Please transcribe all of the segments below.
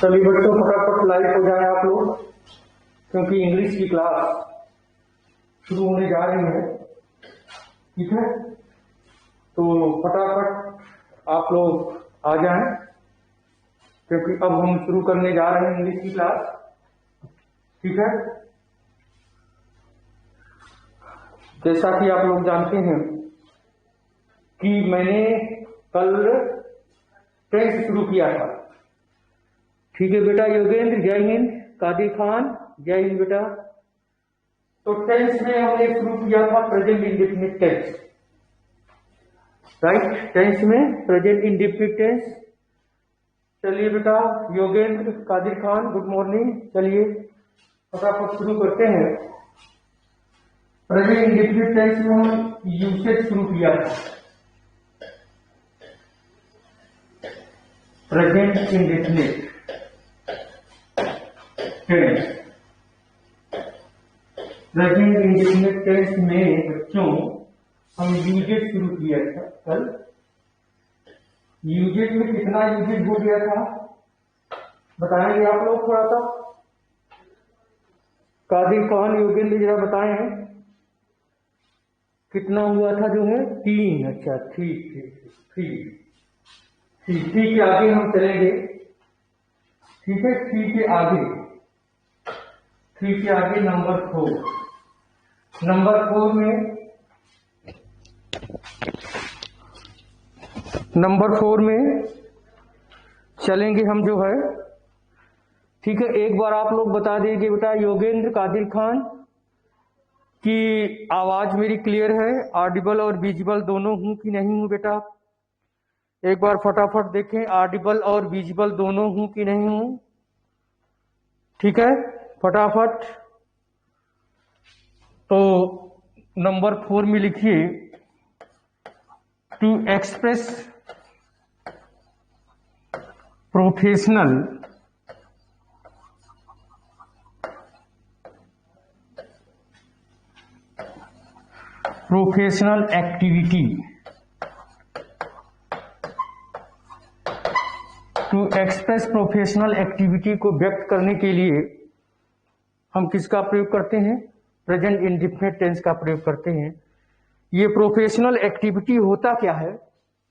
चलिए बच्चों फटाफट लाइव हो जाए आप लोग, क्योंकि इंग्लिश की क्लास शुरू होने जा रही है। ठीक है, तो फटाफट आप लोग आ जाएं, क्योंकि अब हम शुरू करने जा रहे हैं इंग्लिश की क्लास। ठीक है, जैसा कि आप लोग जानते हैं कि मैंने कल टेंस शुरू किया था। ठीक है बेटा, योगेंद्र जय हिंद, कादिर खान जय हिंद बेटा। तो टेंस में हमने शुरू किया था present indefinite tense, right. Tense में प्रेजेंट इंडेफिनिट टेंस। चलिए बेटा योगेंद्र, कादिर खान, गुड मॉर्निंग। चलिए फटाफट शुरू करते हैं। प्रेजेंट इंडेफिनिट टेंस में हम यूसेज शुरू किया था। Present indefinite tense, present indefinite tense में बच्चों हम यूजेज शुरू किया था कल। यूजेज में कितना यूजेज हो गया था बताएंगे आप लोग थोड़ा सा। कादिर खान, योगेंद्र जरा बताएं कितना हुआ था जो है 3। अच्छा ठीक ठीक ठीक ठीक ठीक के आगे हम चलेंगे। ठीक है, ठीक के आगे, ठीक के आगे नंबर 4। नंबर 4 में चलेंगे हम जो है। ठीक है, एक बार आप लोग बता दीजिए बेटा योगेंद्र, कादिर खान कि आवाज मेरी क्लियर है, ऑडिबल और विजिबल दोनों हूं कि नहीं हूं बेटा। एक बार फटाफट देखें, ऑडिबल और विजिबल दोनों हूं कि नहीं हूं। ठीक है, फटाफट। तो नंबर 4 में लिखिए, to express professional activity, to express professional activity को व्यक्त करने के लिए हम किसका प्रयोग करते हैं? प्रेजेंट इंडेफिनिट टेंस का प्रयोग करते हैं। ये प्रोफेशनल एक्टिविटी होता क्या है,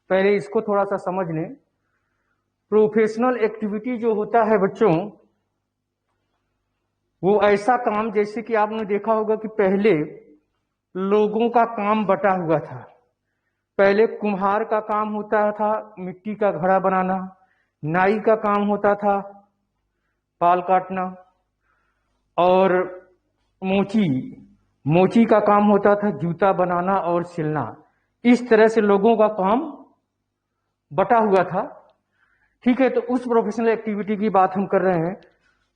पहले इसको थोड़ा सा समझ लें। प्रोफेशनल एक्टिविटी जो होता है बच्चों, वो ऐसा काम, जैसे कि आपने देखा होगा कि पहले लोगों का काम बटा हुआ था। पहले कुम्हार का काम होता था मिट्टी का घड़ा बनाना, नाई का काम होता था बाल काटना, और मोची का काम होता था जूता बनाना और सिलना। इस तरह से लोगों का काम बटा हुआ था। ठीक है, तो उस प्रोफेशनल एक्टिविटी की बात हम कर रहे हैं।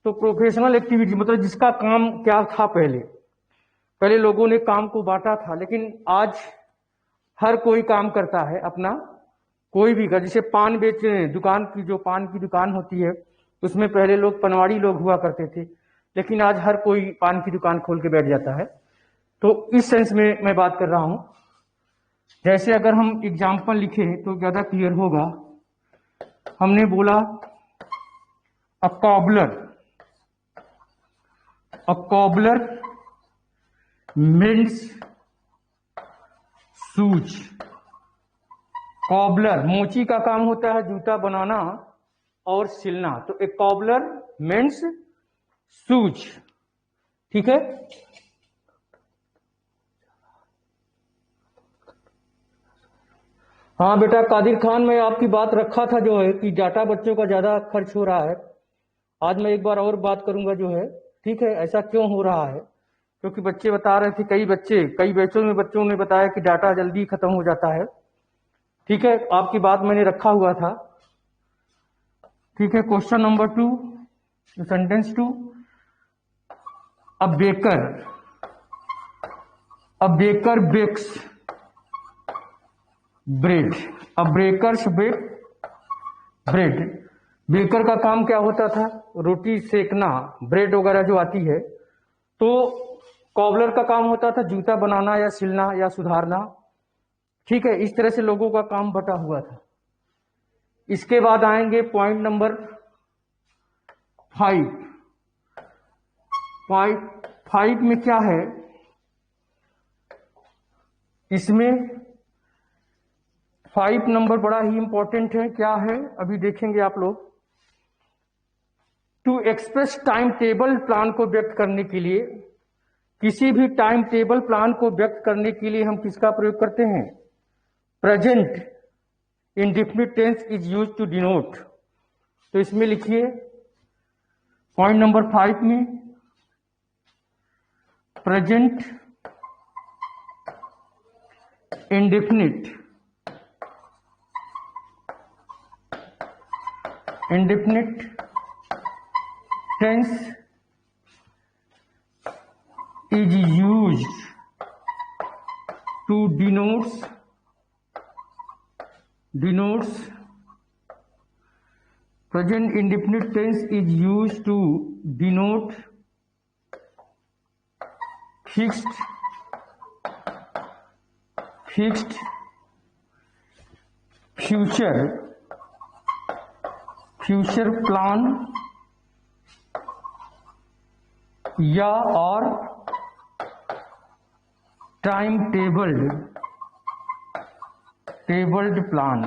तो प्रोफेशनल एक्टिविटी मतलब जिसका काम क्या था, पहले लोगों ने काम को बांटा था, लेकिन आज हर कोई काम करता है अपना, कोई भी का। जैसे पान बेच रहे हैं, दुकान की, जो पान की दुकान होती है उसमें पहले लोग पनवाड़ी लोग हुआ करते थे, लेकिन आज हर कोई पान की दुकान खोल के बैठ जाता है। तो इस सेंस में मैं बात कर रहा हूं। जैसे अगर हम एग्जाम्पल लिखें तो ज्यादा क्लियर होगा। हमने बोला अ कॉबलर मेंड्स शूज। कॉबलर, मोची का काम होता है जूता बनाना और सिलना। तो ए कॉबलर मेंड्स शूज। ठीक है, हाँ बेटा कादिर खान, मैं आपकी बात रखा था जो है कि डाटा बच्चों का ज्यादा खर्च हो रहा है। आज मैं एक बार और बात करूंगा जो है। ठीक है, ऐसा क्यों हो रहा है? क्योंकि बच्चे बता रहे थे, कई बैचों में बच्चों ने बताया कि डाटा जल्दी खत्म हो जाता है। ठीक है, आपकी बात मैंने रखा हुआ था। ठीक है, question number 2, sentence 2। A baker bakes bread. A bakers bake bread. Baker का काम क्या होता था? रोटी सेकना, ब्रेड वगैरह जो आती है। तो कॉबलर का काम होता था जूता बनाना या सिलना या सुधारना। ठीक है, इस तरह से लोगों का काम बटा हुआ था। इसके बाद आएंगे point number five five five में क्या है, इसमें 5 नंबर बड़ा ही इंपॉर्टेंट है। क्या है अभी देखेंगे आप लोग। To express time table plan को व्यक्त करने के लिए, किसी भी टाइम टेबल प्लान को व्यक्त करने के लिए हम किसका प्रयोग करते हैं, present indefinite tense is use to denote. तो इसमें लिखिए पॉइंट नंबर 5 में present indefinite tense is used to denotes present indefinite tense is used to denote fixed future plan या और time tabled plan,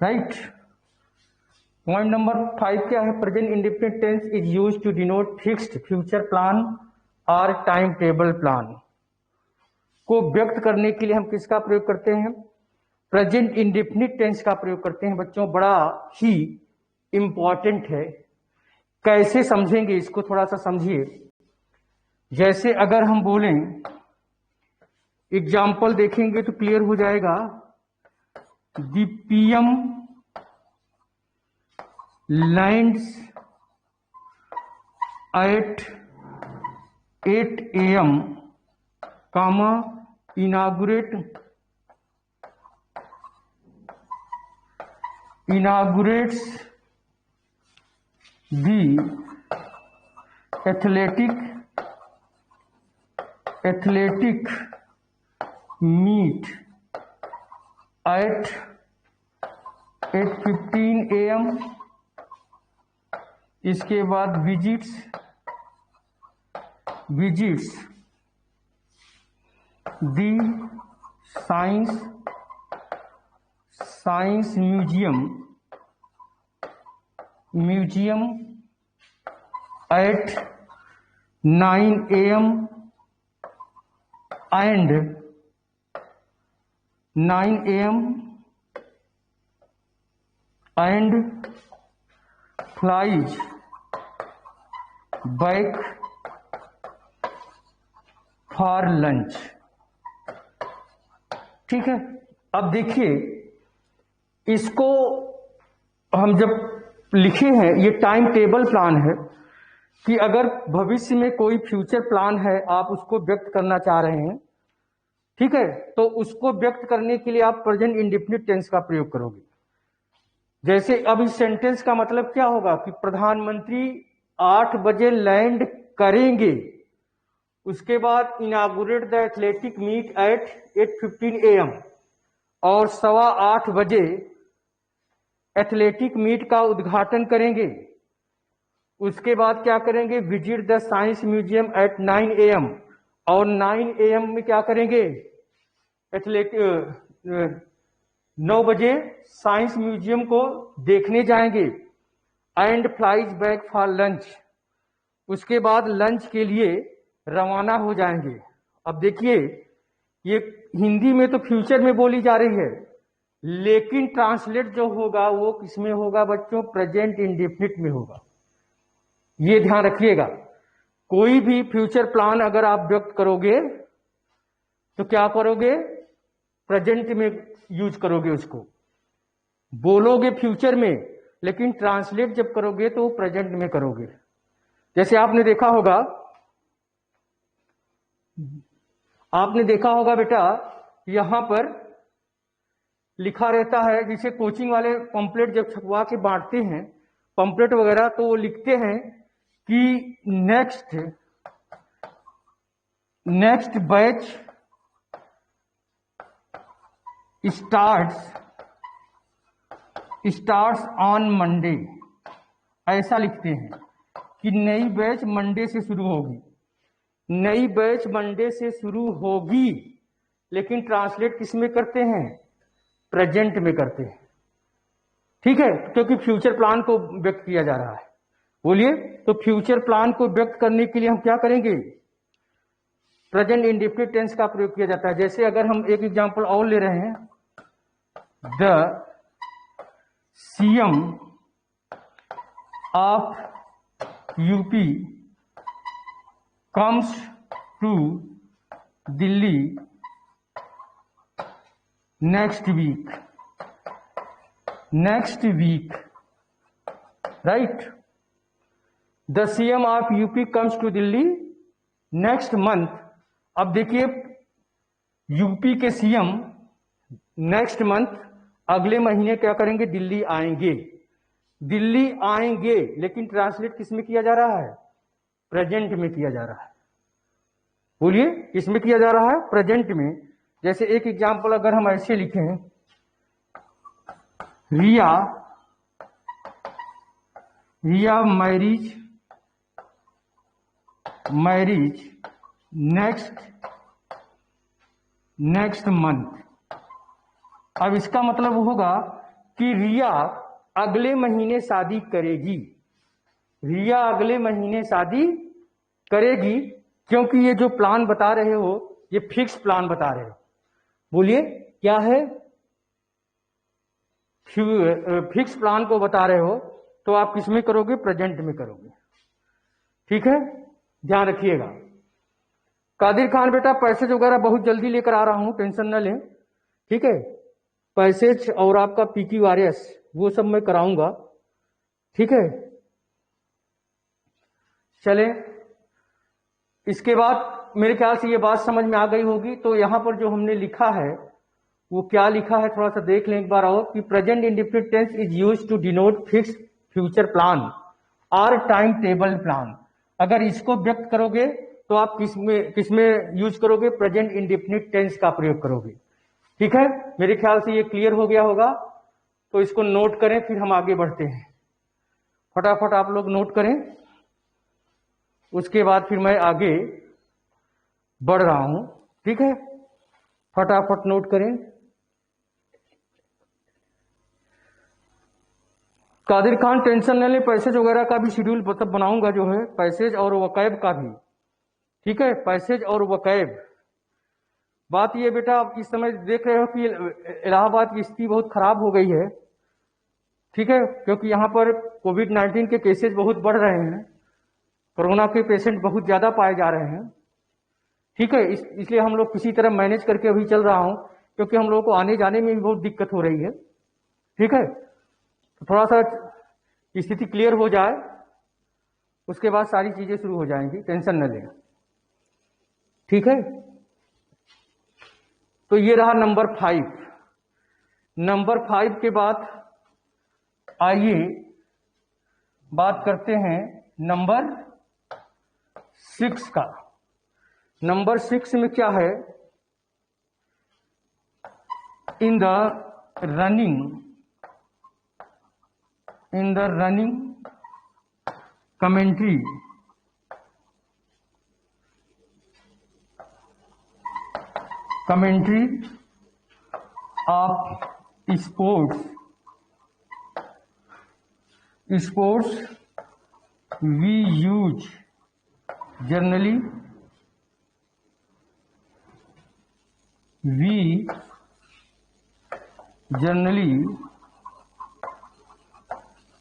right. Point number 5 क्या है, present indefinite tense is used to denote fixed future plan और time table plan को व्यक्त करने के लिए हम किसका प्रयोग करते हैं, प्रेजेंट इंडेफिनिट टेंस का प्रयोग करते हैं। बच्चों बड़ा ही इंपॉर्टेंट है, कैसे समझेंगे इसको थोड़ा सा समझिए। जैसे अगर हम बोलें, एग्जाम्पल देखेंगे तो क्लियर हो जाएगा। The PM lands at 8 AM, comma inaugurates the athletic meet at 8:15 AM। इसके बाद visits the science museum at 9 AM and 9 AM and flies back for lunch। ठीक है, अब देखिए इसको हम जब लिखे हैं, ये टाइम टेबल प्लान है कि अगर भविष्य में कोई फ्यूचर प्लान है आप उसको व्यक्त करना चाह रहे हैं, ठीक है, तो उसको व्यक्त करने के लिए आप प्रेजेंट इंडेफिनिट टेंस का प्रयोग करोगे। जैसे अब इस सेंटेंस का मतलब क्या होगा कि प्रधानमंत्री 8 बजे लैंड करेंगे, उसके बाद inaugurate the athletic meet at 8:15 AM, और 8:15 बजे एथलेटिक मीट का उद्घाटन करेंगे। उसके बाद क्या करेंगे, visit the science museum at 9 AM, और 9 AM में क्या करेंगे, 9 बजे साइंस म्यूजियम को देखने जाएंगे। And flies back for lunch, उसके बाद लंच के लिए रवाना हो जाएंगे। अब देखिए ये हिंदी में तो फ्यूचर में बोली जा रही है, लेकिन ट्रांसलेट जो होगा वो किसमें होगा बच्चों, प्रेजेंट इंडेफिनिट में होगा। ये ध्यान रखिएगा, कोई भी फ्यूचर प्लान अगर आप व्यक्त करोगे तो क्या करोगे, प्रेजेंट में यूज करोगे, उसको बोलोगे फ्यूचर में, लेकिन ट्रांसलेट जब करोगे तो प्रेजेंट में करोगे। जैसे आपने देखा होगा बेटा, यहां पर लिखा रहता है, जैसे कोचिंग वाले पंपलेट जब छपवा के बांटते हैं पंपलेट वगैरह, तो वो लिखते हैं कि next batch starts on Monday ऐसा लिखते हैं कि नई बैच मंडे से शुरू होगी, नई बैच मंडे से शुरू होगी, लेकिन ट्रांसलेट किस में करते हैं? प्रेजेंट में करते हैं। ठीक है, क्योंकि फ्यूचर प्लान को व्यक्त किया जा रहा है। बोलिए, तो फ्यूचर प्लान को व्यक्त करने के लिए हम क्या करेंगे? प्रेजेंट इंडेफिनिट टेंस का प्रयोग किया जाता है। जैसे अगर हम एक एग्जांपल और ले रहे हैं, the CM of UP comes to Delhi next week, right. The CM of UP comes to Delhi next month. अब देखिए, यूपी के सीएम नेक्स्ट मंथ, अगले महीने क्या करेंगे? दिल्ली आएंगे, दिल्ली आएंगे, लेकिन ट्रांसलेट किस में किया जा रहा है? प्रेजेंट में किया जा रहा है। बोलिए, किस में किया जा रहा है? प्रेजेंट में। जैसे एक एग्जांपल अगर हम ऐसे लिखें, रिया मैरिज नेक्स्ट मंथ। अब इसका मतलब होगा कि रिया अगले महीने शादी करेगी, रिया अगले महीने शादी करेगी, क्योंकि ये जो प्लान बता रहे हो ये फिक्स प्लान बता रहे हो। बोलिए, क्या है? फिक्स प्लान को बता रहे हो, तो आप किस में करोगे? प्रेजेंट में करोगे। ठीक है, ध्यान रखिएगा। कादिर खान बेटा, पैसेज वगैरह बहुत जल्दी लेकर आ रहा हूं, टेंशन न लें। ठीक है, पैसेज और आपका PQRS वो सब मैं कराऊंगा। ठीक है, चले। इसके बाद मेरे ख्याल से ये बात समझ में आ गई होगी। तो यहां पर जो हमने लिखा है वो क्या लिखा है, थोड़ा सा देख लें एक बार और, कि present indefinite tense is used to denote fix future plan और टाइम टेबल प्लान। अगर इसको व्यक्त करोगे तो आप किसमें यूज करोगे? प्रेजेंट इंडेफिनिट टेंस का प्रयोग करोगे। ठीक है, मेरे ख्याल से ये क्लियर हो गया होगा। तो इसको नोट करें, फिर हम आगे बढ़ते हैं। फटाफट आप लोग नोट करें, उसके बाद फिर मैं आगे बढ़ रहा हूं। ठीक है, फटाफट नोट करें। कादिर खान, टेंशन न लें, पैसेज वगैरह का भी शेड्यूल बनाऊंगा, जो है पैसेज और वकैब का भी। ठीक है, पैसेज और वकैब। बात ये बेटा, आप इस समय देख रहे हो कि इलाहाबाद की स्थिति बहुत खराब हो गई है। ठीक है, क्योंकि यहां पर कोविड-19 के केसेस बहुत बढ़ रहे हैं, कोरोना के पेशेंट बहुत ज्यादा पाए जा रहे हैं। ठीक है, इसलिए हम लोग किसी तरह मैनेज करके अभी चल रहा हूं, क्योंकि हम लोगों को आने जाने में भी बहुत दिक्कत हो रही है। ठीक है, तो थोड़ा सा स्थिति क्लियर हो जाए, उसके बाद सारी चीजें शुरू हो जाएंगी, टेंशन न लें। ठीक है, तो ये रहा नंबर 5। नंबर 5 के बाद आइए बात करते हैं नंबर 6 का। नंबर 6 में क्या है? In the running commentary of sports we generally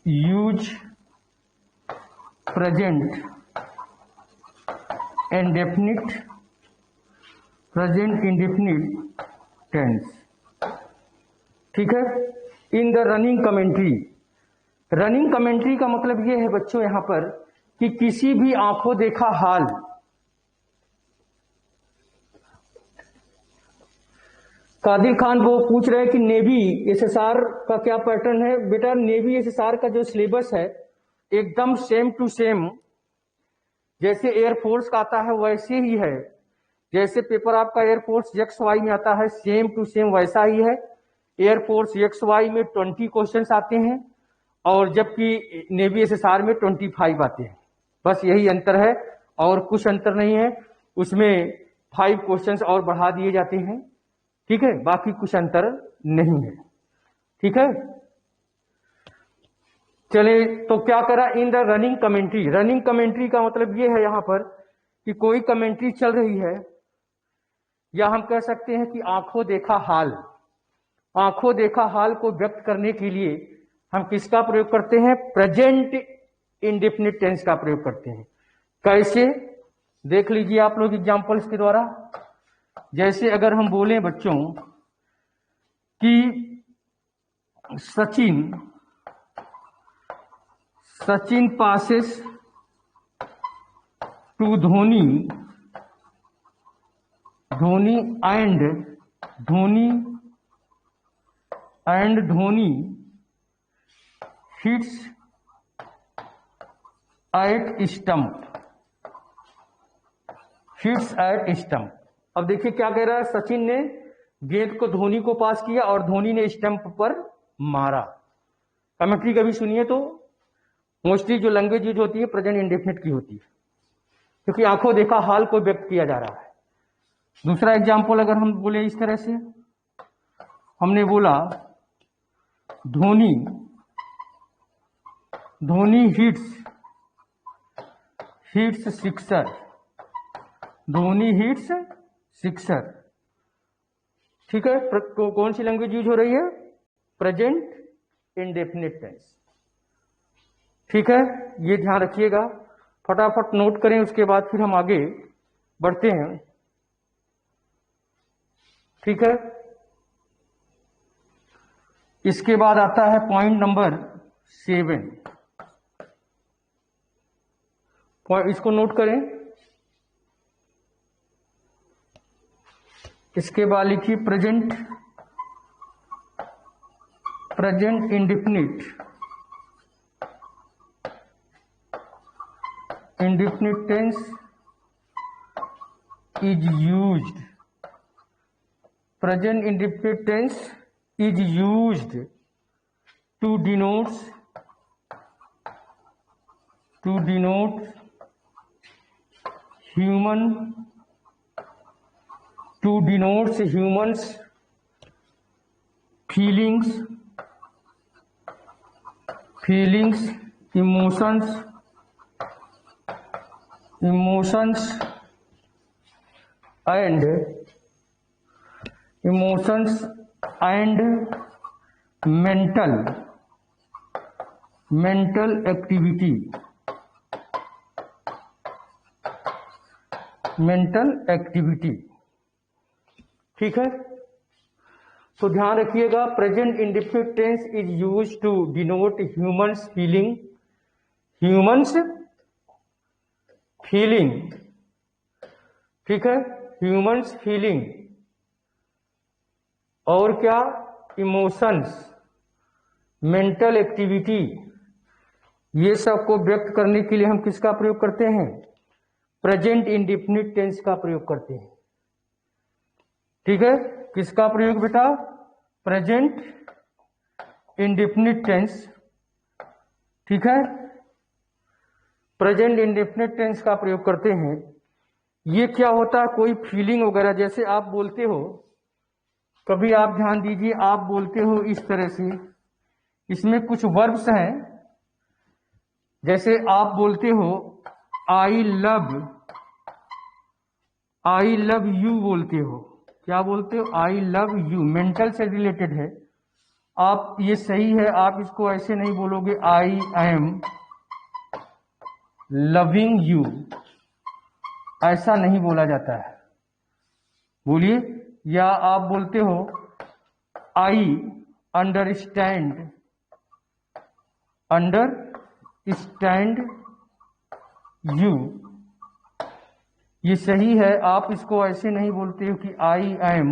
use present indefinite tense. ठीक है, in the running commentary. Running commentary का मतलब यह है बच्चों यहां पर कि किसी भी आंखों देखा हाल, कादिर खान वो पूछ रहे हैं कि नेवी SSR का क्या पैटर्न है। बेटा, नेवी SSR का जो सिलेबस है एकदम सेम टू सेम, जैसे एयरफोर्स का आता है वैसे ही है। जैसे पेपर आपका एयरफोर्स XY में आता है, सेम टू सेम वैसा ही है। एयरफोर्स XY में 20 क्वेश्चंस आते हैं और जबकि नेवी एसएसआर में 25 आते हैं। बस यही अंतर है और कुछ अंतर नहीं है। उसमें 5 क्वेश्चंस और बढ़ा दिए जाते हैं, ठीक है, बाकी कुछ अंतर नहीं है, ठीक है। चले तो क्या करा इन the running commentary. Running commentary का मतलब ये है यहां पर कि कोई कमेंट्री चल रही है, या हम कह सकते हैं कि आंखों देखा हाल। आंखों देखा हाल को व्यक्त करने के लिए हम किसका प्रयोग करते हैं? प्रेजेंट इंडेफिनिट टेंस का प्रयोग करते हैं। कैसे? देख लीजिए आप लोग एग्जांपल्स के द्वारा। जैसे अगर हम बोलें बच्चों कि Sachin passes to Dhoni and Dhoni hits at stump. अब देखिए क्या कह रहा है, सचिन ने गेंद को धोनी को पास किया और धोनी ने स्टंप पर मारा। कमेंट्री कभी सुनिए तो मोस्टली जो लैंग्वेज यूज होती है प्रेजेंट इंडेफिनिट की होती है, क्योंकि आंखों देखा हाल को व्यक्त किया जा रहा है। दूसरा एग्जाम्पल अगर हम बोले इस तरह से, हमने बोला Dhoni hits sixer. Dhoni hits sixer, ठीक है। कौन सी लैंग्वेज यूज हो रही है? प्रेजेंट इंडेफिनिट टेंस, ठीक है। ये ध्यान रखिएगा, फटाफट नोट करें, उसके बाद फिर हम आगे बढ़ते हैं, ठीक है। इसके बाद आता है पॉइंट नंबर 7। इसको नोट करें। इसके बाद लिखिए present indefinite tense is used. Present indefinite tense is used to denote humans feelings, emotions and mental activity, ठीक है। तो ध्यान रखिएगा, present indefinite tense is used to denote humans feeling, ठीक है, ह्यूमंस फीलिंग, और क्या? Emotions, mental activity. ये सब को व्यक्त करने के लिए हम किसका प्रयोग करते हैं? प्रेजेंट इंडेफिनिट टेंस का प्रयोग करते हैं, ठीक है। किसका प्रयोग बेटा? प्रेजेंट इंडेफिनिट टेंस, ठीक है। प्रेजेंट इंडेफिनिट टेंस का प्रयोग करते हैं। ये क्या होता है? कोई फीलिंग वगैरह, जैसे आप बोलते हो, कभी आप ध्यान दीजिए, आप बोलते हो इस तरह से, इसमें कुछ वर्ब्स हैं। जैसे आप बोलते हो आई लव यू बोलते हो। क्या बोलते हो? आई लव यू, मेंटल से रिलेटेड है। आप, ये सही है, आप इसको ऐसे नहीं बोलोगे आई एम लविंग यू, ऐसा नहीं बोला जाता है, बोलिए। या आप बोलते हो आई अंडरस्टैंड यू, ये सही है, आप इसको ऐसे नहीं बोलते हो कि आई एम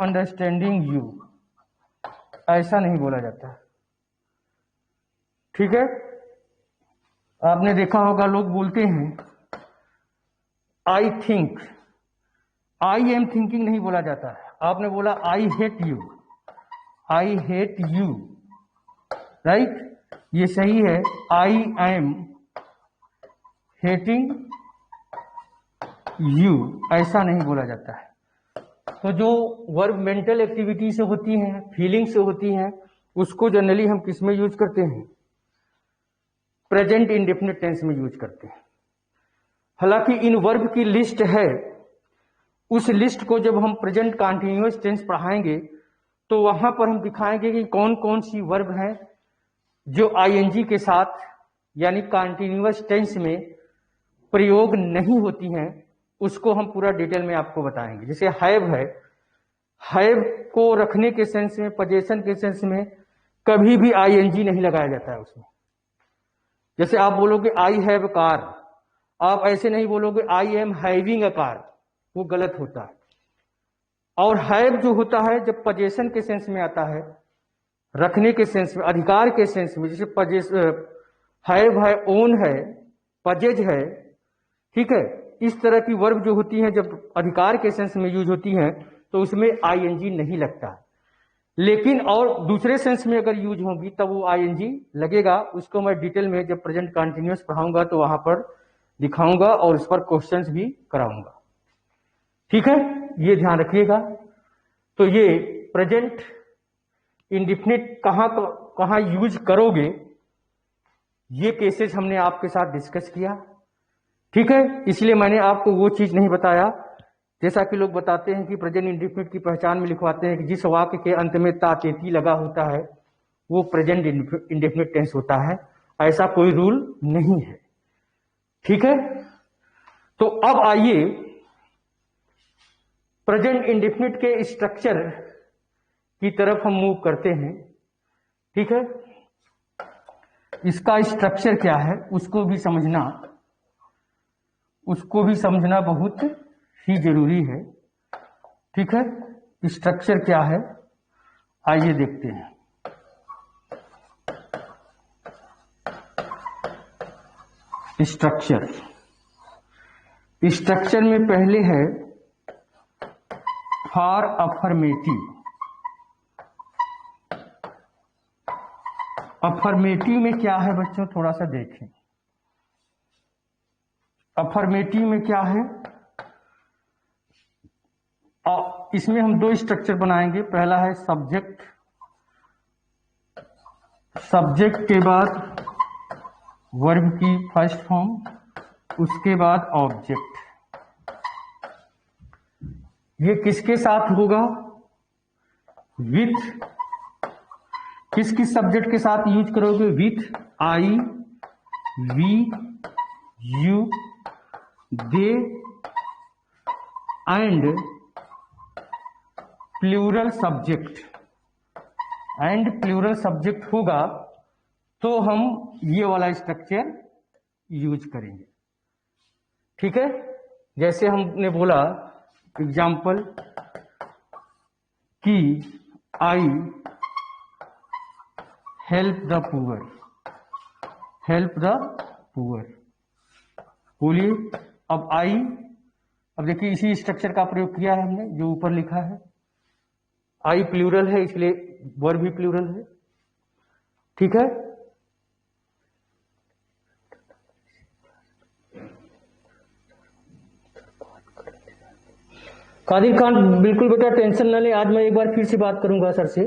अंडरस्टैंडिंग यू, ऐसा नहीं बोला जाता, ठीक है। आपने देखा होगा लोग बोलते हैं I think I am thinking नहीं बोला जाता है। आपने बोला I hate you, I hate you, right, ये सही है। आई एम हेटिंग यू ऐसा नहीं बोला जाता है। तो जो वर्ब मेंटल एक्टिविटी से होती हैं, फीलिंग से होती हैं, उसको जनरली हम किस में यूज करते हैं? प्रेजेंट इंडेफिनिट टेंस में यूज करते हैं। हालांकि इन वर्ब की लिस्ट है, उस लिस्ट को जब हम प्रेजेंट कंटीन्यूअस टेंस पढ़ाएंगे तो वहां पर हम दिखाएंगे कि कौन कौन सी वर्ब हैं जो आईएनजी के साथ यानी कंटीन्यूअस टेंस में प्रयोग नहीं होती हैं, उसको हम पूरा डिटेल में आपको बताएंगे। जैसे हैव है, हैव को रखने के सेंस में, पोजेशन के सेंस में कभी भी आईएनजी नहीं लगाया जाता है उसमें। जैसे आप बोलोगे आई हैव कार, आप ऐसे नहीं बोलोगे I am having a car, वो गलत होता है। और हैव जो होता है जब पोजेशन के सेंस में आता है, रखने के सेंस में, अधिकार के सेंस में, जैसे हैव है, ओन है, पजेज है, ठीक है, इस तरह की वर्ब जो होती हैं जब अधिकार के सेंस में यूज होती हैं तो उसमें आईएनजी नहीं लगता। लेकिन और दूसरे सेंस में अगर यूज होगी तब वो आईएनजी लगेगा। उसको मैं डिटेल में जब प्रेजेंट कंटीन्यूअस पढ़ाऊंगा तो वहां पर दिखाऊंगा और उस पर क्वेश्चंस भी कराऊंगा। ठीक है, ये ध्यान रखिएगा। तो ये प्रेजेंट इंडेफिनिट कहां यूज करोगे, ये केसेस हमने आपके साथ डिस्कस किया। ठीक है, इसलिए मैंने आपको वो चीज नहीं बताया जैसा कि लोग बताते हैं कि प्रेजेंट इंडेफिनिट की पहचान में लिखवाते हैं कि जिस वाक्य के अंत में ता तेती लगा होता है वो प्रेजेंट इंडेफिनिट टेंस होता है। ऐसा कोई रूल नहीं है। ठीक है, तो अब आइए प्रेजेंट इंडेफिनिट के स्ट्रक्चर की तरफ हम मूव करते हैं। ठीक है, इसका स्ट्रक्चर क्या है उसको भी समझना बहुत ही जरूरी है। ठीक है, स्ट्रक्चर क्या है आइए देखते हैं। स्ट्रक्चर में पहले है फॉर अफर्मेटिव। अफर्मेटिव में क्या है बच्चों, थोड़ा सा देखें। अफर्मेटिव में क्या है, और इसमें हम दो स्ट्रक्चर बनाएंगे। पहला है सब्जेक्ट, सब्जेक्ट के बाद वर्ब की फर्स्ट फॉर्म, उसके बाद ऑब्जेक्ट। ये किसके साथ होगा, विथ, किस किस सब्जेक्ट के साथ यूज करोगे, with I, we, you, they and plural subject. And plural subject होगा तो हम ये वाला स्ट्रक्चर यूज करेंगे। ठीक है, जैसे हमने बोला एग्जाम्पल कि I help the poor, help the poor बोलिए। अब आई, अब देखिए इसी स्ट्रक्चर का प्रयोग किया है हमने जो ऊपर लिखा है। आई प्लूरल है इसलिए वर्ब भी प्लूरल है। ठीक है, कादिर खान बिल्कुल बेटा टेंशन न ले, आज मैं एक बार फिर से बात करूंगा सर से।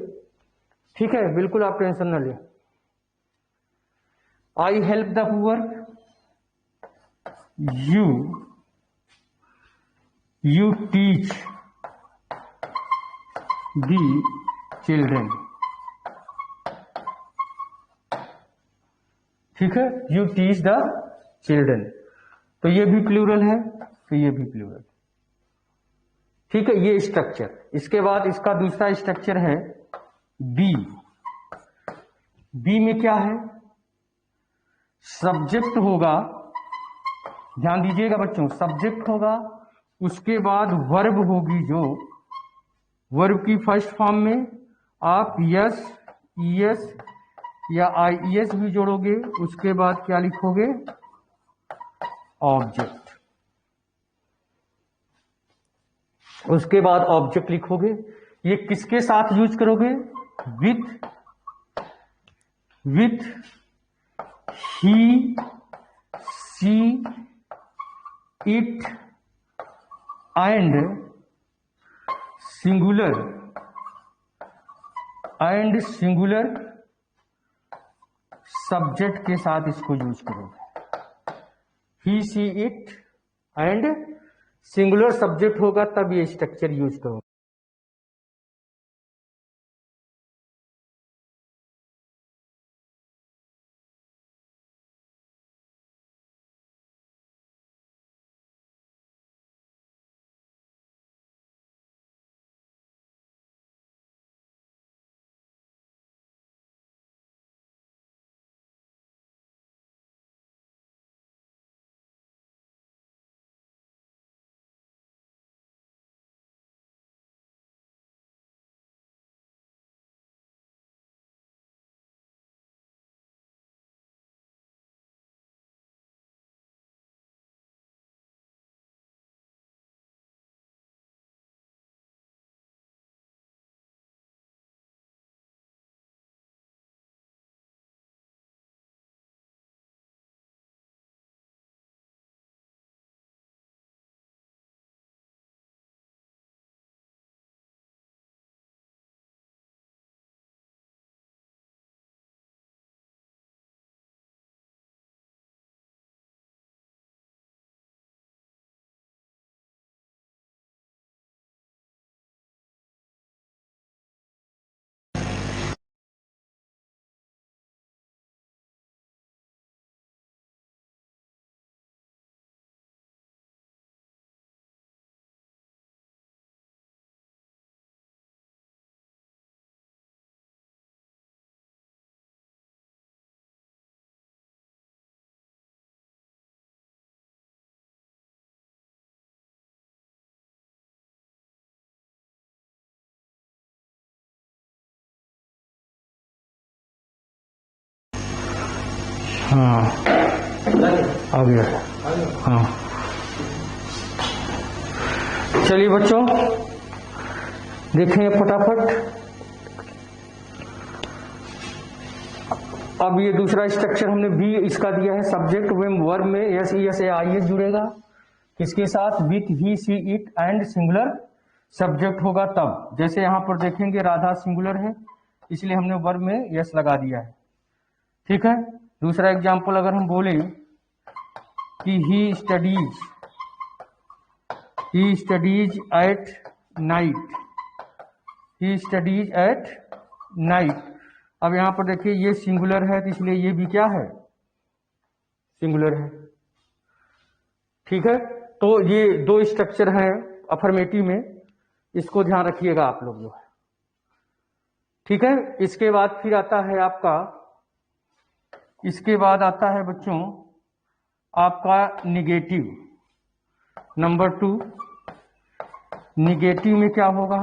ठीक है, बिल्कुल आप टेंशन न ले। I help the poor, you teach the children. ठीक है, यू टीच द चिल्ड्रन, तो ये भी प्लूरल है, तो ये भी प्लूरल। ठीक है, ये स्ट्रक्चर। इसके बाद इसका दूसरा स्ट्रक्चर है बी। बी में क्या है, सब्जेक्ट होगा, ध्यान दीजिएगा बच्चों, सब्जेक्ट होगा, उसके बाद वर्ब होगी, जो वर्ब की फर्स्ट फॉर्म में आप यस, ईएस या आईईएस भी जोड़ोगे, उसके बाद क्या लिखोगे, ऑब्जेक्ट। उसके बाद ऑब्जेक्ट लिखोगे। ये किसके साथ यूज करोगे? With he, she, it and singular subject के साथ इसको यूज करोगे। He, she, it and singular subject होगा तब ये स्ट्रक्चर यूज करोगे। हाँ आ गया। हाँ चलिए बच्चों देखें फटाफट। अब ये दूसरा स्ट्रक्चर हमने बी इसका दिया है सब्जेक्ट वर्ब में S E S A I S जुड़ेगा किसके साथ? With he, she, it and singular subject होगा तब। जैसे यहां पर देखेंगे राधा सिंगुलर है इसलिए हमने वर्ब में यस लगा दिया है। ठीक है। दूसरा एग्जांपल अगर हम बोले कि ही स्टडीज एट नाइट। अब यहां पर देखिए ये सिंगुलर है तो इसलिए ये भी क्या है? सिंगुलर है। ठीक है। तो ये दो स्ट्रक्चर हैं अफर्मेटिव में, इसको ध्यान रखिएगा आप लोग जो है। ठीक है। इसके बाद फिर आता है आपका, इसके बाद आता है बच्चों आपका निगेटिव। नंबर 2 निगेटिव में क्या होगा?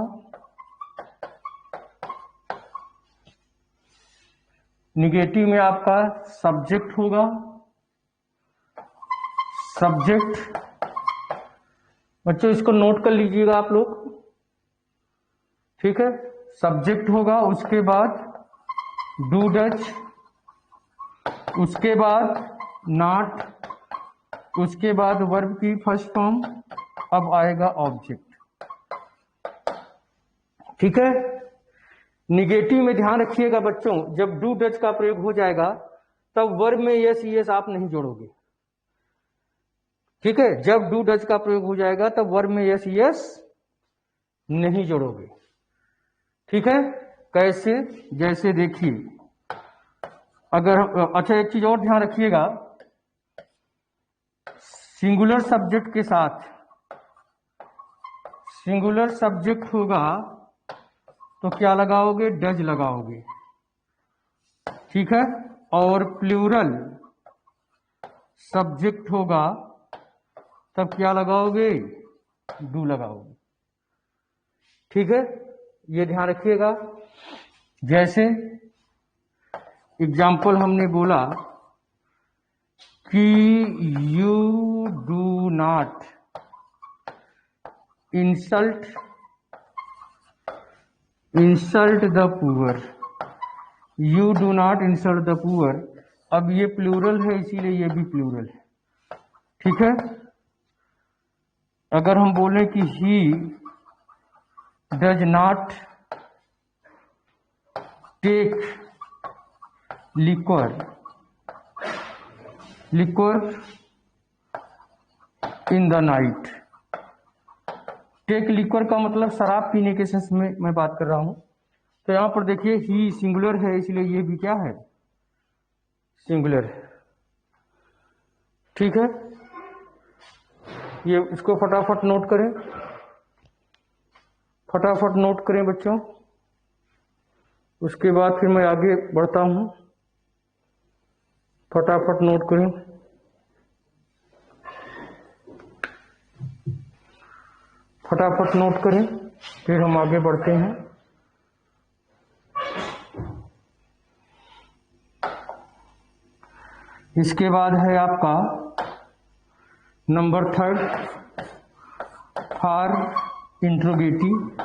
निगेटिव में आपका सब्जेक्ट होगा। सब्जेक्ट बच्चों इसको नोट कर लीजिएगा आप लोग। ठीक है। सब्जेक्ट होगा, उसके बाद डू डच, उसके बाद नॉट, उसके बाद वर्ब की फर्स्ट फॉर्म, अब आएगा ऑब्जेक्ट। ठीक है। निगेटिव में ध्यान रखिएगा बच्चों, जब डू डच का प्रयोग हो जाएगा तब वर्ब में यस यस आप नहीं जोड़ोगे। ठीक है। जब डू डच का प्रयोग हो जाएगा तब वर्ब में यस यस नहीं जोड़ोगे। ठीक है। कैसे? जैसे देखिए अगर अच्छा एक चीज और ध्यान रखिएगा, सिंगुलर सब्जेक्ट के साथ सिंगुलर सब्जेक्ट होगा तो क्या लगाओगे? डज लगाओगे। ठीक है। और प्लूरल सब्जेक्ट होगा तब क्या लगाओगे? डू लगाओगे। ठीक है। ये ध्यान रखिएगा। जैसे एग्जाम्पल हमने बोला कि you do not insult the poor, you do not insult the poor. अब ये प्लूरल है इसीलिए ये भी प्लूरल है, ठीक है। अगर हम बोले कि he does not take liquor in the night. Take liquor का मतलब शराब पीने के सेंस में मैं बात कर रहा हूं। तो यहां पर देखिए ही सिंगुलर है इसलिए ये भी क्या है, सिंगुलर है, ठीक है। ये इसको फटाफट नोट करें, फटाफट नोट करें बच्चों। उसके बाद फिर मैं आगे बढ़ता हूं, फटाफट नोट करें। फटाफट नोट करें, फिर हम आगे बढ़ते हैं। इसके बाद है आपका नंबर 3 फॉर इंट्रोगेटिव।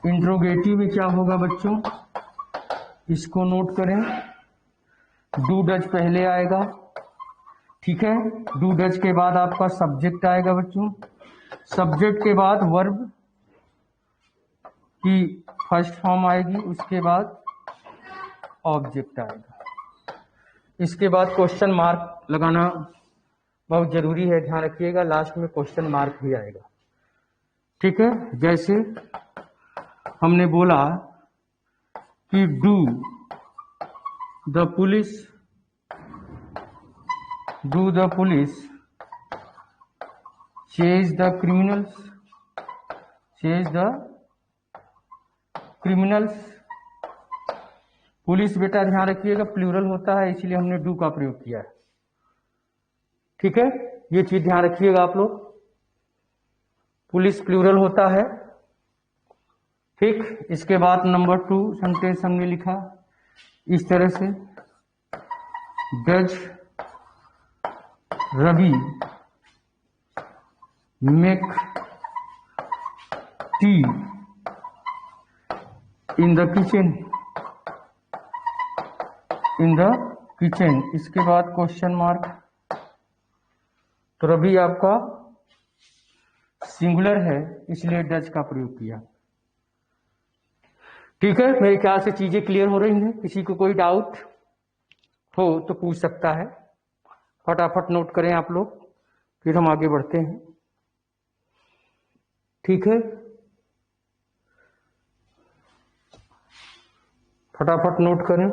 इंट्रोगेटिव में क्या होगा बच्चों, इसको नोट करें। डू डज पहले आएगा, ठीक है। डू डज के बाद आपका सब्जेक्ट आएगा बच्चों। सब्जेक्ट के बाद वर्ब की फर्स्ट फॉर्म आएगी, उसके बाद ऑब्जेक्ट आएगा। इसके बाद क्वेश्चन मार्क लगाना बहुत जरूरी है, ध्यान रखिएगा। लास्ट में क्वेश्चन मार्क भी आएगा, ठीक है। जैसे हमने बोला कि do the police chase the criminals. Police बेटा ध्यान रखिएगा प्लूरल होता है, इसलिए हमने डू का प्रयोग किया है, ठीक है। ये चीज ध्यान रखिएगा आप लोग, पुलिस प्लूरल होता है, ठीक। इसके बाद नंबर 2 सेंटेंस हमने लिखा इस तरह से, does Ravi make tea in the kitchen. इसके बाद क्वेश्चन मार्क। तो रवि आपका सिंगुलर है इसलिए डज का प्रयोग किया, ठीक है। मेरे ख्याल से चीजें क्लियर हो रही हैं। किसी को कोई डाउट हो तो पूछ सकता है। फटाफट नोट करें आप लोग, फिर हम आगे बढ़ते हैं, ठीक है। फटाफट नोट करें।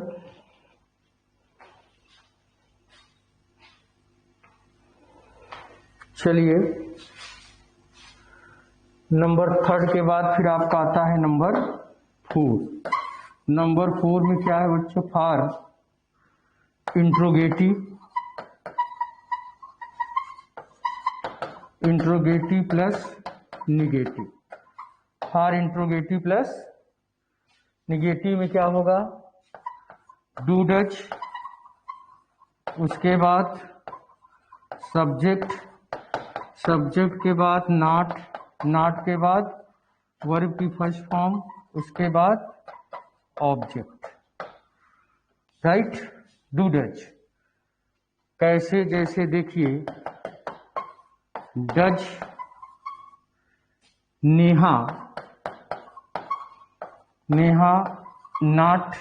चलिए नंबर 3 के बाद फिर आपका आता है नंबर 4। नंबर 4 में क्या है बच्चों, for interrogative plus negative. For interrogative plus negative में क्या होगा, डू डज, उसके बाद सब्जेक्ट के बाद नॉट के बाद वर्ब की फर्स्ट फॉर्म, उसके बाद ऑब्जेक्ट, राइट। डू डज कैसे, जैसे देखिए does Neha not,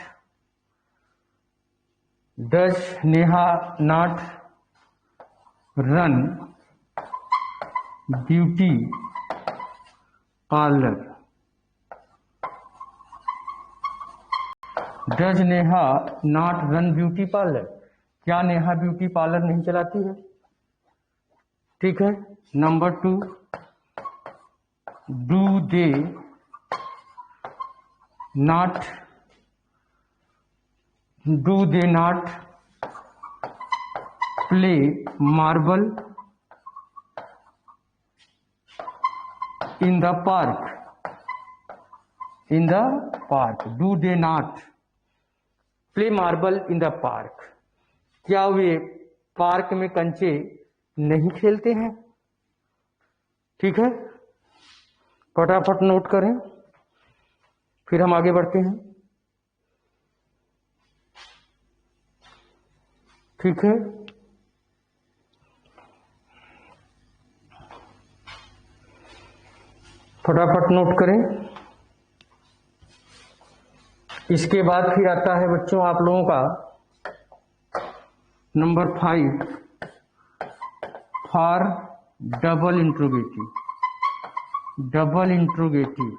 does Neha not run beauty parlour. Does Neha not run beauty parlour, क्या नेहा ब्यूटी पार्लर नहीं चलाती है, ठीक है। Number 2 do they not play marble in the park. Do they not play marble in the park, क्या वे park में कंचे नहीं खेलते हैं, ठीक है, फटाफट नोट करें, फिर हम आगे बढ़ते हैं। ठीक है, फटाफट नोट करें। इसके बाद फिर आता है बच्चों आप लोगों का number 5 for double interrogative. Double interrogative,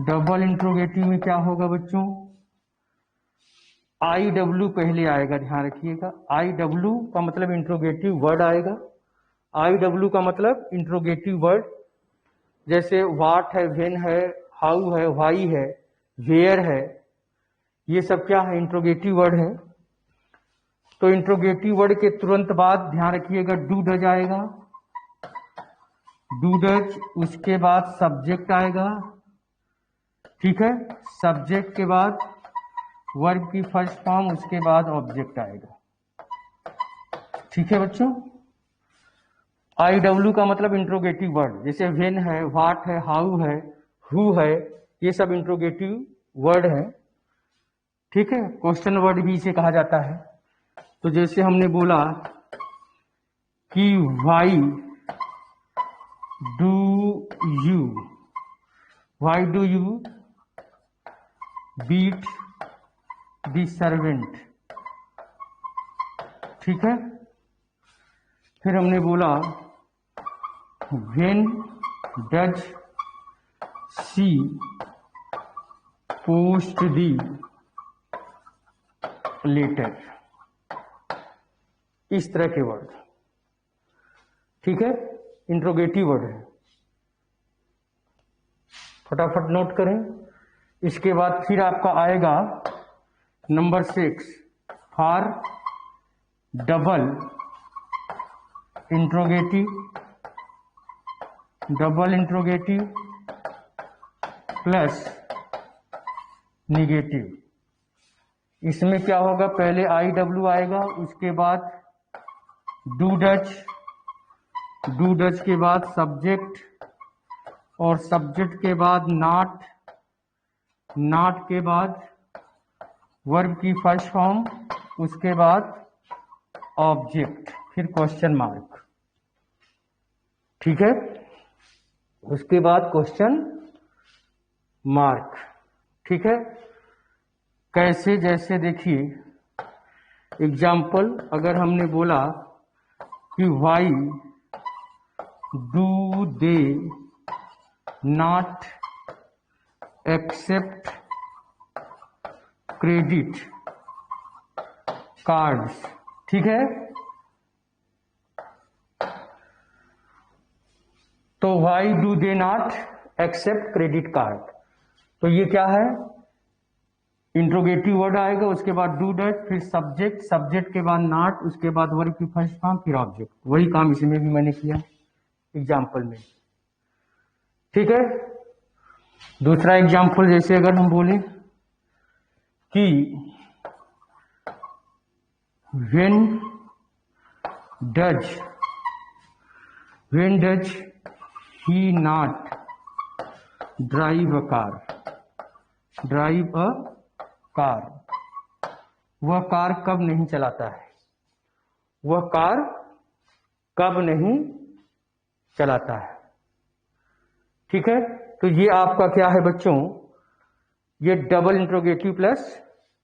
double interrogative में क्या होगा बच्चों? IW पहले आएगा, ध्यान रखिएगा। IW का मतलब इंट्रोगेटिव वर्ड आएगा। IW का मतलब इंट्रोगेटिव वर्ड, जैसे व्हाट है, व्हेन है, हाउ है, व्हाई है, वेयर है, ये सब क्या है? इंट्रोगेटिव वर्ड है। तो इंट्रोगेटिव वर्ड के तुरंत बाद ध्यान रखिएगा डू डज आएगा, डू डज, उसके बाद सब्जेक्ट आएगा। ठीक है, सब्जेक्ट के बाद वर्ब की फर्स्ट फॉर्म, उसके बाद ऑब्जेक्ट आएगा। ठीक है बच्चों, IW का मतलब इंट्रोगेटिव वर्ड, जैसे व्हेन है, व्हाट है, हाउ है, हु है, ये सब इंट्रोगेटिव वर्ड है। ठीक है, क्वेश्चन वर्ड भी इसे कहा जाता है। तो जैसे हमने बोला कि why do you, why do you beat the servant. ठीक है, फिर हमने बोला when does she post the letter, इस तरह के वर्ड। ठीक है, इंट्रोगेटिव वर्ड है, फटाफट नोट करें। इसके बाद फिर आपका आएगा number 6 for double interrogative. Double interrogative plus negative. इसमें क्या होगा? पहले IW आएगा, उसके बाद डू डज, डू डज के बाद सब्जेक्ट, और सब्जेक्ट के बाद नॉट, नॉट के बाद वर्ब की फर्स्ट फॉर्म, उसके बाद ऑब्जेक्ट, फिर क्वेश्चन मार्क। ठीक है, उसके बाद क्वेश्चन मार्क। ठीक है, कैसे? जैसे देखिए एग्जाम्पल, अगर हमने बोला कि why do they not accept credit cards. ठीक है, तो why do they not accept credit card, तो ये क्या है? इंट्रोगेटिव वर्ड आएगा, उसके बाद डू डज, फिर सब्जेक्ट, सब्जेक्ट के बाद नॉट, उसके बाद वर्ब की फर्स्ट फॉर्म, फिर ऑब्जेक्ट। वही काम इसमें भी मैंने किया एग्जाम्पल में। ठीक है, दूसरा एग्जाम्पल, जैसे अगर हम बोले कि when does he not drive a car, drive a car, वह कार कब नहीं चलाता है, वह कार कब नहीं चलाता है। ठीक है, तो ये आपका क्या है बच्चों? ये डबल इंट्रोगेटिव प्लस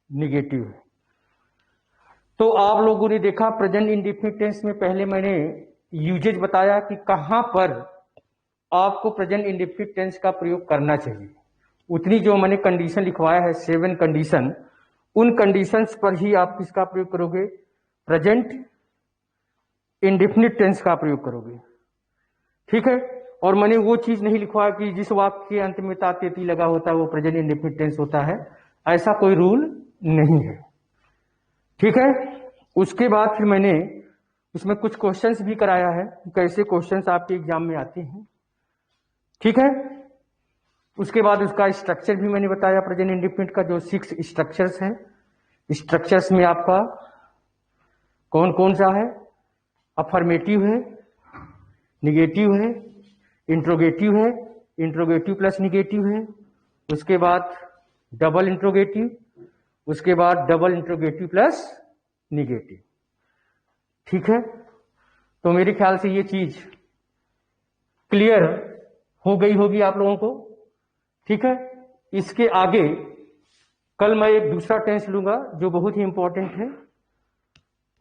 निगेटिव है। तो आप लोगों ने देखा प्रेजेंट इंडेफिनिट टेंस में पहले मैंने यूजेज बताया कि कहां पर आपको प्रेजेंट इंडेफिनिट टेंस का प्रयोग करना चाहिए। उतनी जो मैंने कंडीशन लिखवाया है 7 कंडीशन, उन कंडीशंस पर ही आप किसका प्रयोग करोगे? प्रेजेंट इंडेफिनिट टेंस का प्रयोग करोगे। ठीक है, और मैंने वो चीज नहीं लिखवाया कि जिस वाक्य के अंत में ता तेती लगा होता है वो प्रेजेंट इंडेफिनिट टेंस होता है, ऐसा कोई रूल नहीं है। ठीक है, उसके बाद फिर मैंने उसमें कुछ क्वेश्चंस भी कराया है, कैसे क्वेश्चंस आपके एग्जाम में आते हैं। ठीक है, उसके बाद उसका स्ट्रक्चर भी मैंने बताया प्रेजेंट इंडेफिनिट का, जो 6 स्ट्रक्चर्स हैं। स्ट्रक्चर्स में आपका कौन कौन सा है? अफर्मेटिव है, निगेटिव है, इंट्रोगेटिव है, इंट्रोगेटिव प्लस निगेटिव है, उसके बाद डबल इंट्रोगेटिव, उसके बाद डबल इंट्रोगेटिव प्लस निगेटिव। ठीक है, तो मेरे ख्याल से ये चीज क्लियर हो गई होगी आप लोगों को। ठीक है, इसके आगे कल मैं एक दूसरा टेंस लूंगा जो बहुत ही इंपॉर्टेंट है।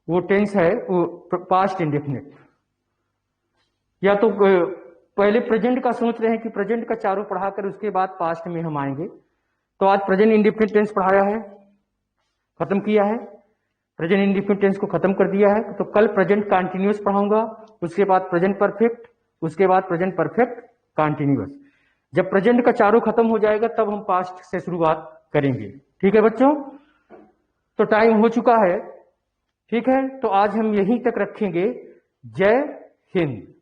वो टेंस है वो पास्ट इंडेफिनिट। या तो पहले प्रेजेंट का सोच रहे हैं कि प्रेजेंट का चारों पढ़ाकर उसके बाद पास्ट में हम आएंगे। तो आज प्रेजेंट इंडेफिनिट टेंस पढ़ाया है, खत्म किया है, प्रेजेंट इंडेफिनिट टेंस को खत्म कर दिया है। तो कल प्रेजेंट कंटीन्यूअस पढ़ाऊंगा, उसके बाद प्रेजेंट परफेक्ट, उसके बाद प्रेजेंट परफेक्ट कंटीन्यूअस। जब प्रेजेंट का चारों खत्म हो जाएगा तब हम पास्ट से शुरुआत करेंगे। ठीक है बच्चों, तो टाइम हो चुका है। ठीक है, तो आज हम यहीं तक रखेंगे। जय हिंद।